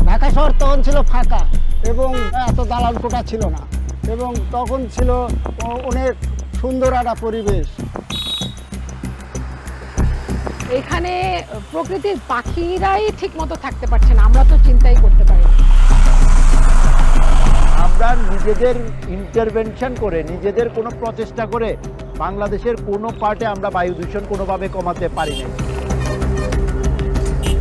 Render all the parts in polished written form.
ঢাকা শহর তখন ছিল ফাঁকা এবং এত দালাল কোঠা ছিল না, এবং তখন ছিল অনেক সুন্দর একটা পরিবেশ। এখানে প্রকৃতির পাখিরাই ঠিক মতো থাকতে পারছে না, আমরা তো চিন্তাই করতে পারি না। আমরা নিজেদের ইন্টারভেনশন করে, নিজেদের কোনো প্রচেষ্টা করে বাংলাদেশের কোনো পার্টে আমরা বায়ু দূষণ কোনোভাবে কমাতে পারি না।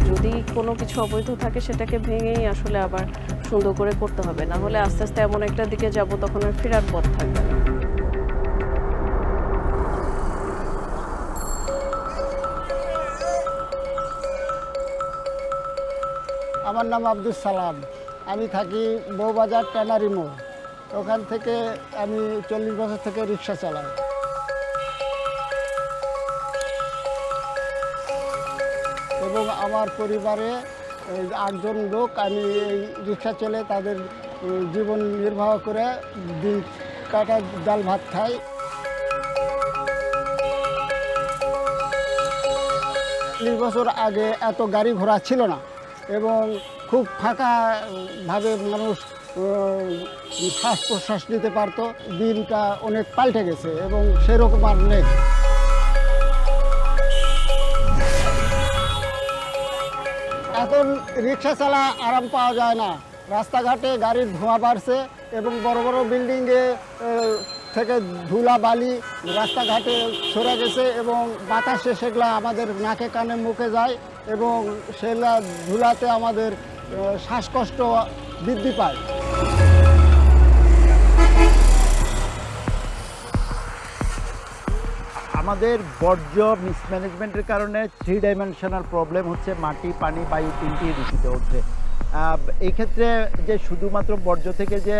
যদি কোনো কিছু অবৈধ থাকে সেটাকে ভেঙেই আসলে আবার সুন্দর করে করতে হবে, না হলে আস্তে আস্তে এমন একটা দিকে যাব তখন আর ফেরার পথ থাকবে না। আমার নাম আব্দুল সালাম, আমি থাকি বউবাজার ট্যানারি মোড়। ওখান থেকে আমি 40 বছর থেকে রিক্সা চালাই। এবং আমার পরিবারে 8 জন লোক, আমি এই রিক্সা চলে তাদের জীবন নির্বাহ করে দিন কাটা, ডাল ভাত খাই। বছর আগে এত গাড়ি ঘোড়া ছিল না এবং খুব ফাঁকাভাবে মানুষ শ্বাস প্রশ্বাস নিতে পারত। দিনটা অনেক পাল্টে গেছে এবং সেরকম আর নেই। এখন রিক্সা চালা আরাম পাওয়া যায় না, রাস্তাঘাটে গাড়ির ধোঁয়া বাড়ছে এবং বড় বড় বিল্ডিংয়ে থেকে ধুলা বালি রাস্তাঘাটে সরে গেছে এবং বাতাসে সেগুলা আমাদের নাকে কানে মুখে যায় এবং সেগুলা ধুলাতে আমাদের শ্বাসকষ্ট বৃদ্ধি পায়। আমাদের বর্জ্য মিসম্যানেজমেন্টের কারণে 3 ডাইমেনশনাল প্রবলেম হচ্ছে, মাটি, পানি, বায়ু তিনটি দূষিত হচ্ছে। এই ক্ষেত্রে যে শুধুমাত্র বর্জ্য থেকে যে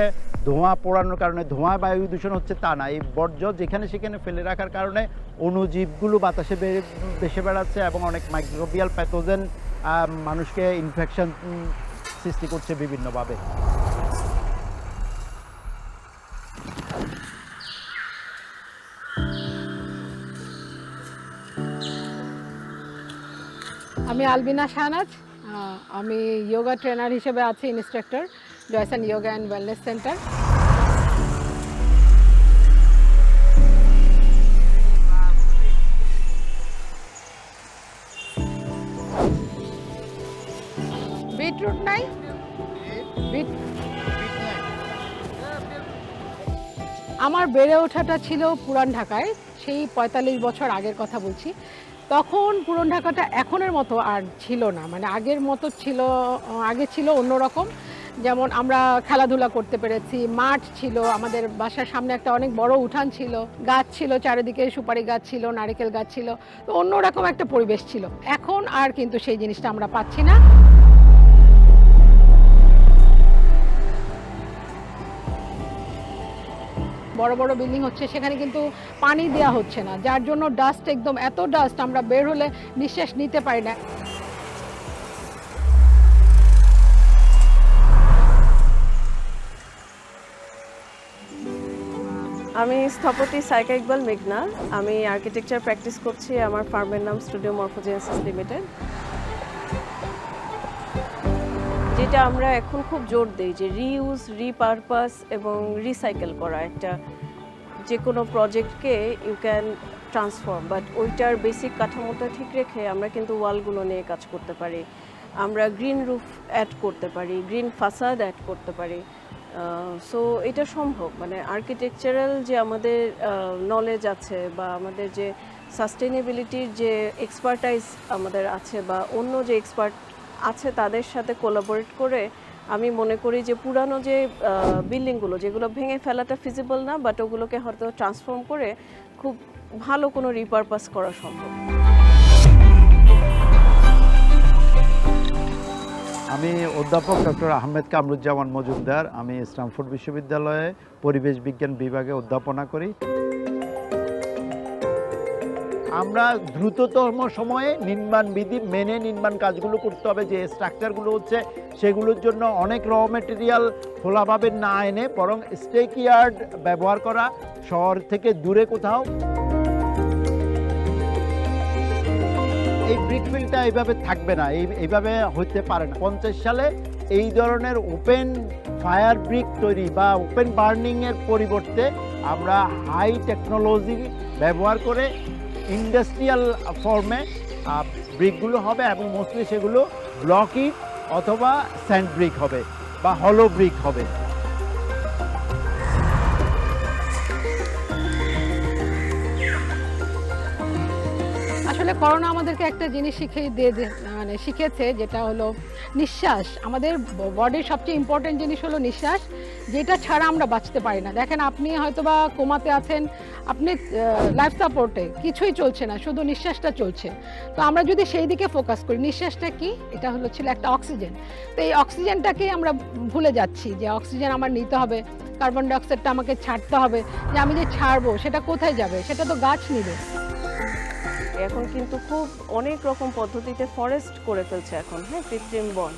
ধোঁয়া পোড়ানোর কারণে ধোঁয়া বায়ু দূষণ হচ্ছে তা না, এই বর্জ্য যেখানে সেখানে ফেলে রাখার কারণে অণুজীবগুলো বাতাসে ভেসে বেড়াচ্ছে এবং অনেক মাইক্রোবিয়াল প্যাথোজেন মানুষকে ইনফেকশন সৃষ্টি করছে বিভিন্নভাবে। আমি আলবিনা শাহনাজ, আমি যোগা ট্রেনার হিসেবে আছি, ইনস্ট্রাক্টর, জয়সান yoga and wellness centre. Beetroot নাই? আমার বেড়ে ওঠাটা ছিল পুরান ঢাকায়, সেই 45 বছর আগের কথা বলছি। তখন পুরান ঢাকাটা এখনের মতো আর ছিল না, মানে আগের মতো ছিল, আগে ছিল অন্যরকম। যেমন আমরা খেলাধুলা করতে পেরেছি, মাঠ ছিল, আমাদের বাসার সামনে একটা অনেক বড় উঠান ছিল, গাছ ছিল চারিদিকে, সুপারি গাছ ছিল, নারকেল গাছ ছিল, তো অন্যরকম একটা পরিবেশ ছিল। এখন আর কিন্তু সেই জিনিসটা আমরা পাচ্ছি না। বড় বড় বিল্ডিং হচ্ছে, সেখানে কিন্তু পানি দেওয়া হচ্ছে না, যার জন্য ডাস্ট, একদম এত ডাস্ট, আমরা বের হলে নিঃশ্বাস নিতে পারি না। আমি স্থপতি সাইকা ইকবাল মেঘনা, আমি আর্কিটেকচার প্র্যাকটিস করছি। আমার ফার্মের নাম স্টুডিও মরফোজেন্সিস লিমিটেড। যেটা আমরা এখন খুব জোর দিই যে রিইউজ, রিপারপাস এবং রিসাইকেল করা, একটা যে কোনো প্রজেক্টকে ইউ ক্যান ট্রান্সফর্ম, বাট ওইটার বেসিক কাঠামোটা ঠিক রেখে আমরা কিন্তু ওয়ালগুলো নিয়ে কাজ করতে পারি, আমরা গ্রিন রুফ অ্যাড করতে পারি, গ্রিন ফাসাদ অ্যাড করতে পারি। সো এটা সম্ভব, মানে আর্কিটেকচারাল যে আমাদের নলেজ আছে বা আমাদের যে সাস্টেনেবিলিটির যে এক্সপার্টাইজ আমাদের আছে বা অন্য যে এক্সপার্ট আছে তাদের সাথে কোলাবোরেট করে আমি মনে করি যে পুরানো যে বিল্ডিংগুলো যেগুলো ভেঙে ফেলাটা ফিজিবল না, বাট ওগুলোকে হয়তো ট্রান্সফর্ম করে খুব ভালো কোনো রিপারপাস করা সম্ভব। আমি অধ্যাপক ডক্টর আহমেদ কামরুজ্জামান মজুমদার, আমি স্ট্যামফোর্ড বিশ্ববিদ্যালয়ে পরিবেশ বিজ্ঞান বিভাগে অধ্যাপনা করি। আমরা দ্রুততম সময়ে নির্মাণ বিধি মেনে নির্মাণ কাজগুলো করতে হবে। যে স্ট্রাকচারগুলো হচ্ছে সেগুলোর জন্য অনেক র মেটেরিয়াল খোলাভাবে না এনে বরং স্টেক ইয়ার্ড ব্যবহার করা, শহর থেকে দূরে কোথাও। এই ব্রিক ফিল্ডটা এইভাবে থাকবে না, এইভাবে হইতে পারে না। 50 সালে এই ধরনের ওপেন ফায়ার ব্রিক তৈরি বা ওপেন বার্নিংয়ের পরিবর্তে আমরা হাই টেকনোলজি ব্যবহার করে ইন্ডাস্ট্রিয়াল ফর্মে ব্রিকগুলো হবে এবং মোস্টলি সেগুলো ব্লকি অথবা স্যান্ড ব্রিক হবে বা হলো ব্রিক হবে। আসলে করোনা আমাদেরকে একটা জিনিস শিখেছে, যেটা হলো নিঃশ্বাস। আমাদের বডির সবচেয়ে ইম্পর্টেন্ট জিনিস হলো নিঃশ্বাস, যেটা ছাড়া আমরা বাঁচতে পারি না। দেখেন, আপনি হয়তো বা কোমাতে আছেন, আপনি লাইফ সাপোর্টে, কিছুই চলছে না, শুধু নিঃশ্বাসটা চলছে। তো আমরা যদি সেই দিকে ফোকাস করি, নিঃশ্বাসটা কি, এটা ছিল একটা অক্সিজেন। তো এই অক্সিজেনটাকেই আমরা ভুলে যাচ্ছি যে অক্সিজেন আমার নিতে হবে, কার্বন ডাইঅক্সাইডটা আমাকে ছাড়তে হবে। যে আমি যে ছাড়বো সেটা কোথায় যাবে, সেটা তো গাছ নিবে। এখন কিন্তু খুব অনেক রকম পদ্ধতিতে ফরেস্ট করে ফেলছে এখন, হ্যাঁ, কৃত্রিম বন।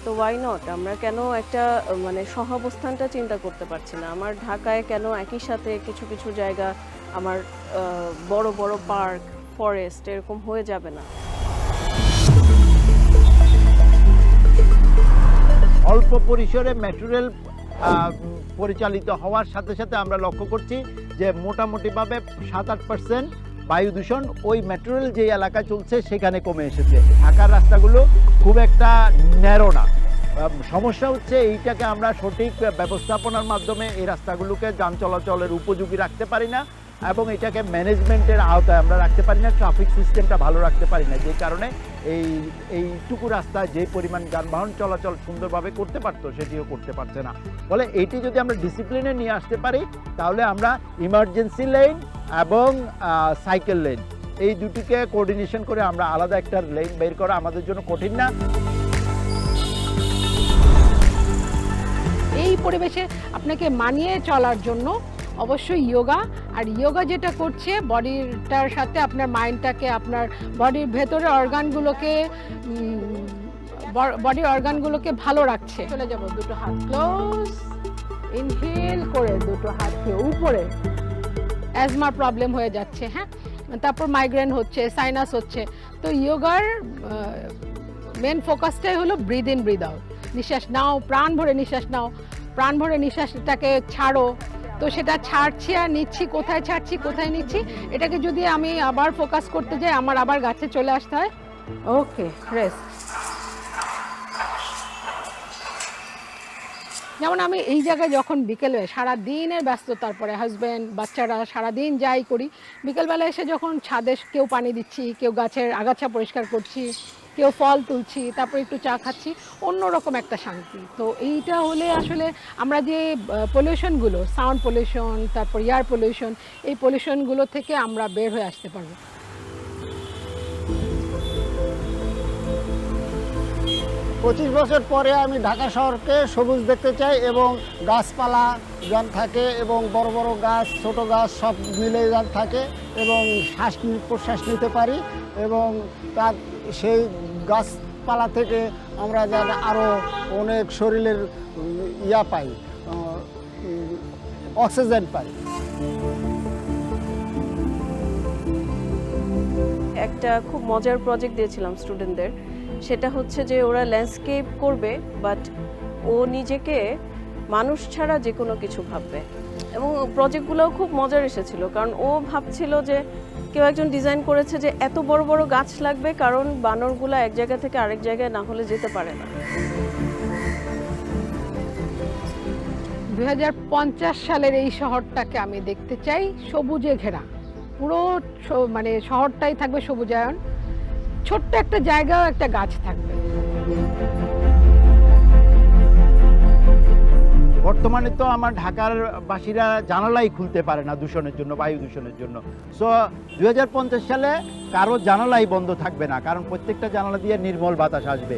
তো ওয়াই নট, আমরা কেন একটা মানে সহাবস্থানটা চিন্তা করতে পারছি না? আমার ঢাকায় কেন একই সাথে কিছু কিছু জায়গা আমার বড় বড় পার্ক, ফরেস্ট এরকম হয়ে যাবে না? অল্প পরিসরে ম্যাটেরিয়াল পরিচালিত হওয়ার সাথে সাথে আমরা লক্ষ্য করছি যে মোটামুটিভাবে 7-8% বায়ু দূষণ ওই ম্যাটেরিয়াল যে এলাকায় চলছে সেখানে কমে এসেছে। ঢাকার রাস্তাগুলো খুব একটা ন্যারো না। সমস্যা হচ্ছে এইটাকে আমরা সঠিক ব্যবস্থাপনার মাধ্যমে এই রাস্তাগুলোকে যান চলাচলের উপযোগী রাখতে পারি না এবং এটাকে ম্যানেজমেন্টের আওতায় আমরা রাখতে পারি না, ট্রাফিক সিস্টেমটা ভালো রাখতে পারি না, যে কারণে এইটুকু রাস্তায় যে পরিমাণ যানবাহন চলাচল সুন্দরভাবে করতে পারতো সেটিও করতে পারছে না। ফলে এটি যদি আমরা ডিসিপ্লিনে নিয়ে আসতে পারি, তাহলে আমরা ইমার্জেন্সি লেন এবং সাইকেল লেন এই দুটিকে কোঅর্ডিনেশন করে আমরা আলাদা একটা লেন বের করা আমাদের জন্য কঠিন না। এই পরিবেশে আপনাকে মানিয়ে চলার জন্য অবশ্যই যোগা। আর যোগা যেটা করছে, বডিটার সাথে আপনার মাইন্ডটাকে, আপনার বডির ভেতরে অর্গানগুলোকে ভালো রাখছে। চলে যাব, দুটো হাত ক্লোজ, ইনহেল করে দুটো হাতকে উপরে। অ্যাজমার প্রবলেম হয়ে যাচ্ছে, হ্যাঁ, তারপর মাইগ্রেন হচ্ছে, সাইনাস হচ্ছে। তো যোগার মেন ফোকাসটাই হলো ব্রিদ ইন ব্রিদ আউট। নিঃশ্বাস নাও, প্রাণ ভরে নিঃশ্বাস নাও, প্রাণ ভরে নিঃশ্বাসটাকে ছাড়ো। তো সেটা ছাড়ছি আর নিচ্ছি, কোথায় ছাড়ছি কোথায় নিচ্ছি, এটাকে যদি আমি আবার ফোকাস করতে যাই, আমার আবার গাছে চলে আসতে হয়। ওকে, রেস্ট। যেমন আমি এই জায়গায় যখন বিকেলে সারাদিনের ব্যস্ততার পরে হাজব্যান্ড বাচ্চারা সারাদিন যাই করি, বিকেলবেলা এসে যখন ছাদে কেউ পানি দিচ্ছি, কেউ গাছের আগাছা পরিষ্কার করছি, কেউ ফল তুলছি, তারপর একটু চা খাচ্ছি, অন্যরকম একটা শান্তি। তো এইটা হলে আসলে আমরা যে পলিউশনগুলো, সাউন্ড পলিউশন, তারপর এয়ার পলিউশন, এই পলিউশনগুলো থেকে আমরা বের হয়ে আসতে পারবো। 25 বছর পরে আমি ঢাকা শহরকে সবুজ দেখতে চাই এবং গাছপালা যান থাকে এবং বড় বড় গাছ, ছোট গাছ সব মিলে যান থাকে এবং শ্বাস প্রশ্বাস নিতে পারি এবং তার সেই গাছপালা থেকে আমরা যেন আরও অনেক শরীরের ইয়া পাই, অক্সিজেন পাই। একটা খুব মজার প্রজেক্ট দিয়েছিলাম স্টুডেন্টদের, সেটা হচ্ছে যে ওরা ল্যান্ডস্কেপ করবে, বাট ও নিজেকে মানুষ ছাড়া যে কোনো কিছু ভাববে। এবং প্রজেক্টগুলোও খুব মজার এসেছিল, কারণ ও ভাবছিল যে কেউ একজন ডিজাইন করেছে যে এত বড় বড় গাছ লাগবে, কারণ বানরগুলো এক জায়গা থেকে আরেক জায়গায় না হলে যেতে পারে না। 2050 সালের এই শহরটাকে আমি দেখতে চাই সবুজে ঘেরা। পুরো মানে শহরটাই থাকবে সবুজায়ন, ছোট্ট একটা জায়গাও একটা গাছ থাকবে। বর্তমানে তো আমার ঢাকার বাসীরা জানালাই খুলতে পারে না দূষণের জন্য, বায়ু দূষণের জন্য। সো 2050 সালে কারো জানালাই বন্ধ থাকবে না, কারণ প্রত্যেকটা জানালা দিয়ে নির্মল বাতাস আসবে।